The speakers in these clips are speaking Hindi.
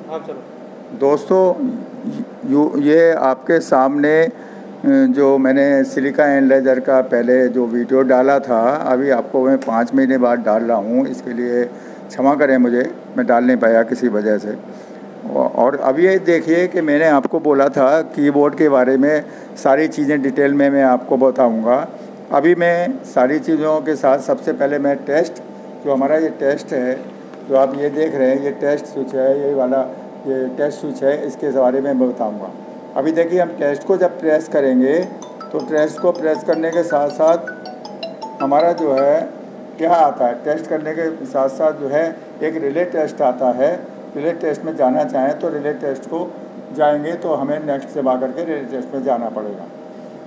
हाँ चलो दोस्तों, ये आपके सामने जो मैंने सिलिका एनालाइजर का पहले जो वीडियो डाला था, अभी आपको मैं 5 महीने बाद डाल रहा हूँ। इसके लिए क्षमा करें मुझे, मैं डाल नहीं पाया किसी वजह से। और अभी ये देखिए कि मैंने आपको बोला था कीबोर्ड के बारे में सारी चीज़ें डिटेल में मैं आपको बताऊँगा। अभी मैं सारी चीज़ों के साथ सबसे पहले मैं टेस्ट, जो हमारा ये टेस्ट है, जो आप ये देख रहे हैं, ये टेस्ट स्विच है, ये वाला ये टेस्ट स्विच है, इसके बारे में मैं बताऊँगा। अभी देखिए, हम टेस्ट को जब प्रेस करेंगे तो टेस्ट को प्रेस करने के साथ साथ हमारा जो है क्या आता है, टेस्ट करने के साथ साथ जो है एक रिले टेस्ट आता है। रिले टेस्ट में जाना चाहें तो रिले टेस्ट को जाएंगे तो हमें नेक्स्ट से भाग करके रिले टेस्ट में जाना पड़ेगा।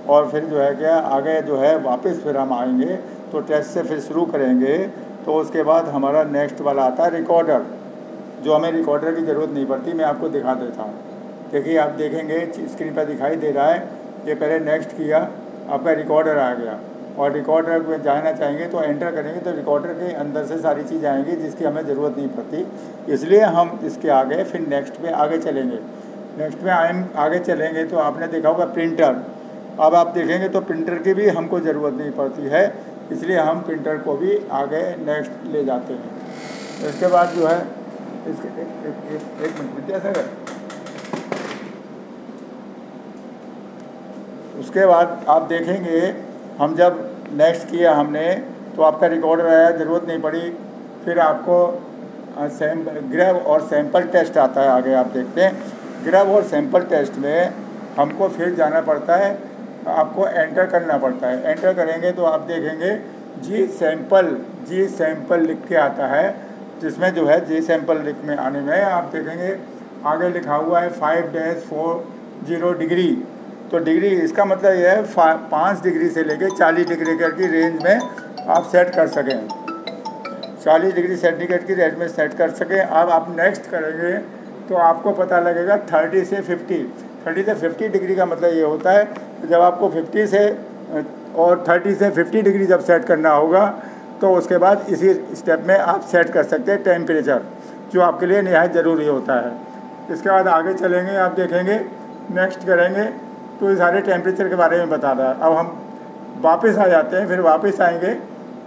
और फिर जो है क्या आगे जो है वापस फिर हम आएंगे तो टेस्ट से फिर शुरू करेंगे। तो उसके बाद हमारा नेक्स्ट वाला आता है रिकॉर्डर, जो हमें रिकॉर्डर की ज़रूरत नहीं पड़ती। मैं आपको दिखा देता हूँ। देखिए, आप देखेंगे स्क्रीन पर दिखाई दे रहा है, ये पहले नेक्स्ट किया, आपका रिकॉर्डर आ गया। और रिकॉर्डर में जाना चाहेंगे तो एंटर करेंगे तो रिकॉर्डर के अंदर से सारी चीज़ आएंगी जिसकी हमें ज़रूरत नहीं पड़ती। इसलिए हम इसके आगे फिर नेक्स्ट पे आगे चलेंगे। नेक्स्ट में आगे चलेंगे तो आपने देखा होगा प्रिंटर। अब आप देखेंगे तो प्रिंटर की भी हमको ज़रूरत नहीं पड़ती है, इसलिए हम प्रिंटर को भी आगे नेक्स्ट ले जाते हैं। इसके बाद जो है एक मिनट विद्यासागर, उसके बाद आप देखेंगे हम जब नेक्स्ट किया हमने तो आपका रिकॉर्डर आया, ज़रूरत नहीं पड़ी। फिर आपको ग्रैब और सैंपल टेस्ट आता है। आगे आप देखते हैं ग्रैब और सैंपल टेस्ट में हमको फिर जाना पड़ता है, आपको एंटर करना पड़ता है। एंटर करेंगे तो आप देखेंगे जी सैंपल लिख के आता है, जिसमें जो है जी सैंपल लिख में आने में आप देखेंगे आगे लिखा हुआ है 5-40 डिग्री। तो डिग्री इसका मतलब यह है 5 डिग्री से लेकर 40 डिग्री की रेंज में आप सेट कर सकें, 40 डिग्री सेंटीग्रेड की रेंज में सेट कर सकें। अब आप नेक्स्ट करेंगे तो आपको पता लगेगा 30 से 50 डिग्री का मतलब ये होता है कि जब आपको 50 से और 30 से 50 डिग्री जब सेट करना होगा तो उसके बाद इसी स्टेप में आप सेट कर सकते हैं टेम्परेचर, जो आपके लिए निहायत ज़रूरी होता है। इसके बाद आगे चलेंगे, आप देखेंगे नेक्स्ट करेंगे तो ये सारे टेम्परेचर के बारे में बता रहा है। अब हम वापस आ जाते हैं, फिर वापस आएंगे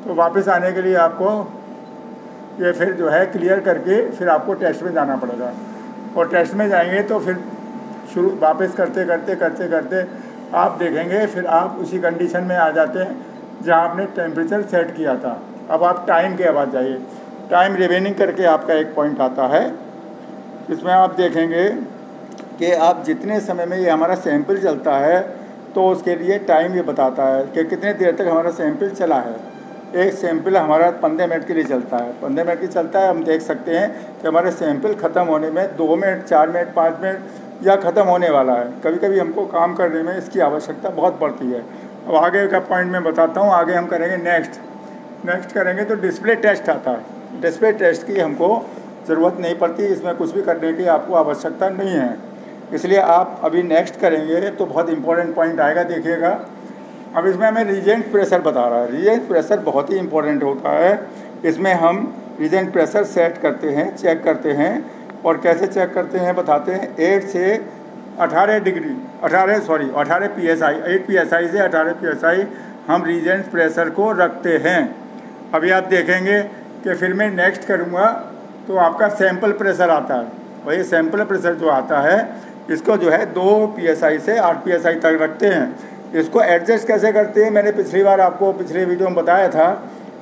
तो वापस आने के लिए आपको ये फिर जो है क्लियर करके फिर आपको टेस्ट में जाना पड़ेगा। और टेस्ट में जाएंगे तो फिर शुरू वापस करते करते आप देखेंगे फिर आप उसी कंडीशन में आ जाते हैं जहाँ आपने टेम्परेचर सेट किया था। अब आप टाइम के बाद जाइए, टाइम रिमेनिंग करके आपका एक पॉइंट आता है, इसमें आप देखेंगे कि आप जितने समय में ये हमारा सैंपल चलता है तो उसके लिए टाइम ये बताता है कि कितने देर तक हमारा सैंपल चला है। एक सैंपल हमारा 15 मिनट के लिए चलता है, 15 मिनट की चलता है। हम देख सकते हैं कि हमारे सैंपल ख़त्म होने में 2 मिनट, 4 मिनट, 5 मिनट या ख़त्म होने वाला है। कभी कभी हमको काम करने में इसकी आवश्यकता बहुत पड़ती है। अब आगे का पॉइंट मैं बताता हूँ। आगे हम करेंगे नेक्स्ट करेंगे तो डिस्प्ले टेस्ट आता है। डिस्प्ले टेस्ट की हमको ज़रूरत नहीं पड़ती, इसमें कुछ भी करने की आपको आवश्यकता नहीं है, इसलिए आप अभी नेक्स्ट करेंगे तो बहुत इंपॉर्टेंट पॉइंट आएगा, देखिएगा। अब इसमें हमें रीजेंट प्रेशर बता रहा है। रीजेंट प्रेशर बहुत ही इंपॉर्टेंट होता है। इसमें हम रीजेंट प्रेशर सेट करते हैं, चेक करते हैं। और कैसे चेक करते हैं बताते हैं। 8 से 18 डिग्री 18 PSI 8 PSI से 18 PSI हम रीजेंट प्रेशर को रखते हैं। अभी आप देखेंगे कि फिर मैं नेक्स्ट करूँगा तो आपका सैंपल प्रेशर आता है। वही सैंपल प्रेशर जो आता है इसको जो है 2 PSI से 8 PSI तक रखते हैं। इसको एडजस्ट कैसे करते हैं मैंने पिछली बार आपको पिछले वीडियो में बताया था।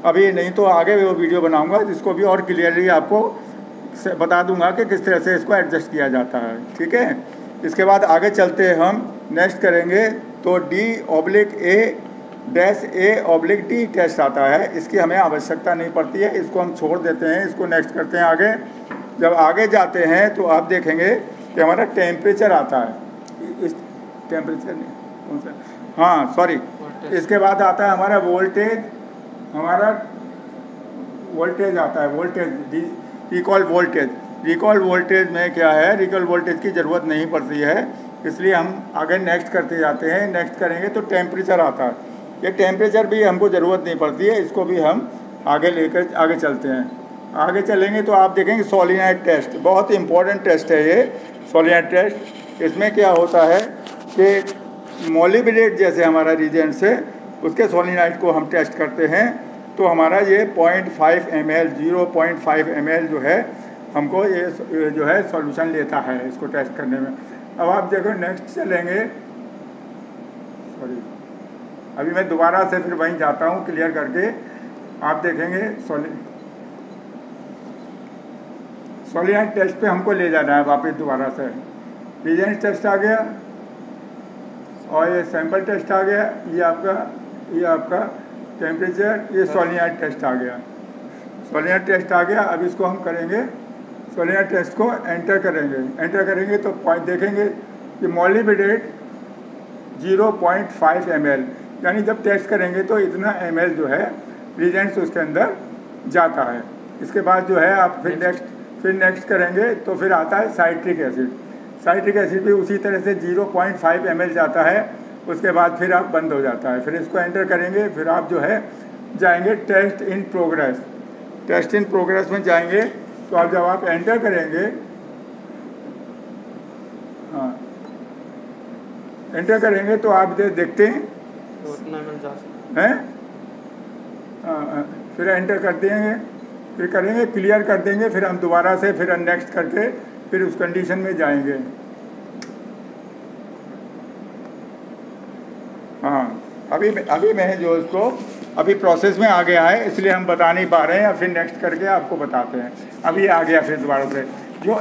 अभी नहीं तो आगे वो वीडियो बनाऊंगा जिसको भी और क्लियरली आपको बता दूंगा कि किस तरह से इसको एडजस्ट किया जाता है, ठीक है। इसके बाद आगे चलते हैं, हम नेक्स्ट करेंगे तो D/A/D टेस्ट आता है। इसकी हमें आवश्यकता नहीं पड़ती है, इसको हम छोड़ देते हैं, इसको नेक्स्ट करते हैं आगे। जब आगे जाते हैं तो आप देखेंगे कि हमारा टेम्परेचर आता है। इस टेम्परेचर नहीं कौन सा, हाँ सॉरी, इसके बाद आता है हमारा वोल्टेज आता है। वोल्टेज रिकॉल वोल्टेज में क्या है, रिकॉल वोल्टेज की ज़रूरत नहीं पड़ती है, इसलिए हम आगे नेक्स्ट करते जाते हैं। नेक्स्ट करेंगे तो टेम्परेचर आता है। ये टेम्परेचर भी हमको ज़रूरत नहीं पड़ती है, इसको भी हम आगे लेकर आगे चलते हैं। आगे चलेंगे तो आप देखेंगे सोलेनॉइड टेस्ट, बहुत ही इम्पोर्टेंट टेस्ट है ये सोलेनॉइड टेस्ट। इसमें क्या होता है कि मोलिबिडेट जैसे हमारा रीजेंट्स है उसके सोलेनॉइड को हम टेस्ट करते हैं, तो हमारा ये 0.5 ml 0.5 ml जो है हमको ये जो है सॉल्यूशन लेता है इसको टेस्ट करने में। अब आप देखो नेक्स्ट चलेंगे, सॉरी अभी मैं दोबारा से फिर वहीं जाता हूँ क्लियर करके। आप देखेंगे सोलेनॉइड टेस्ट पे हमको ले जाना है वापस दोबारा से। रीजेंट टेस्ट आ गया और ये सैंपल टेस्ट आ गया, ये आपका टेम्परेचर, ये सोलेनॉइड टेस्ट आ गया। सोलेनॉइड टेस्ट आ गया। अब इसको हम करेंगे, सोलेनॉइड टेस्ट को एंटर करेंगे तो पॉइंट देखेंगे कि मोलिबिडेट 0.5 ml, यानी जब टेस्ट करेंगे तो इतना ml जो है रीजेंट्स उसके अंदर जाता है। इसके बाद जो है आप फिर नेक्स्ट करेंगे तो फिर आता है साइट्रिक एसिड। साइट्रिक एसिड भी उसी तरह से 0.5 ml जाता है, उसके बाद फिर आप बंद हो जाता है। फिर इसको एंटर करेंगे, फिर आप जो है जाएंगे test in progress. Test in progress में जाएंगे तो अब जब आप एंटर करेंगे, हाँ एंटर करेंगे तो आप देखते हैं फिर एंटर कर देंगे, फिर करेंगे क्लियर कर देंगे, फिर हम दोबारा से फिर नेक्स्ट करके फिर उस कंडीशन में जाएंगे। हाँ अभी मैं जो इसको अभी प्रोसेस में आ गया है इसलिए हम बता नहीं पा रहे हैं, फिर नेक्स्ट करके आपको बताते हैं। अभी आ गया फिर दोबारा से जो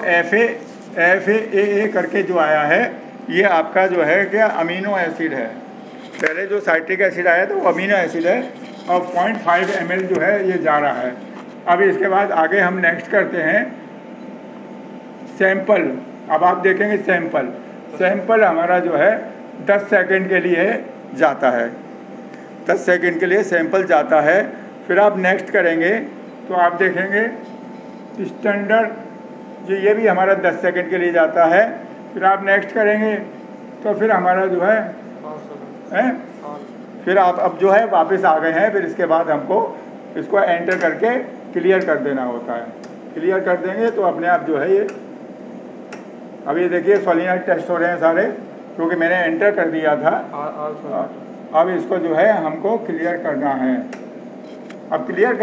FAA करके जो आया है, ये आपका जो है क्या अमीनो एसिड है। पहले जो साइट्रिक एसिड आया था वो अमीनो एसिड है और 0.5 ml जो है ये जा रहा है। अब इसके बाद आगे हम नेक्स्ट करते हैं सैंपल। अब आप देखेंगे सैंपल हमारा जो है 10 सेकंड के लिए जाता है, 10 सेकंड के लिए सैंपल जाता है। फिर आप नेक्स्ट करेंगे तो आप देखेंगे स्टैंडर्ड जो ये भी हमारा 10 सेकंड के लिए जाता है। फिर आप नेक्स्ट करेंगे तो फिर हमारा जो है फिर आप अब जो है वापस आ गए हैं। फिर इसके बाद हमको इसको एंटर करके क्लियर कर देना होता है। क्लियर कर देंगे तो अपने आप जो है ये अभी देखिए सोलेनॉइड टेस्ट हो रहे हैं सारे, क्योंकि मैंने एंटर कर दिया था। अब इसको जो है हमको क्लियर करना है। अब क्लियर कर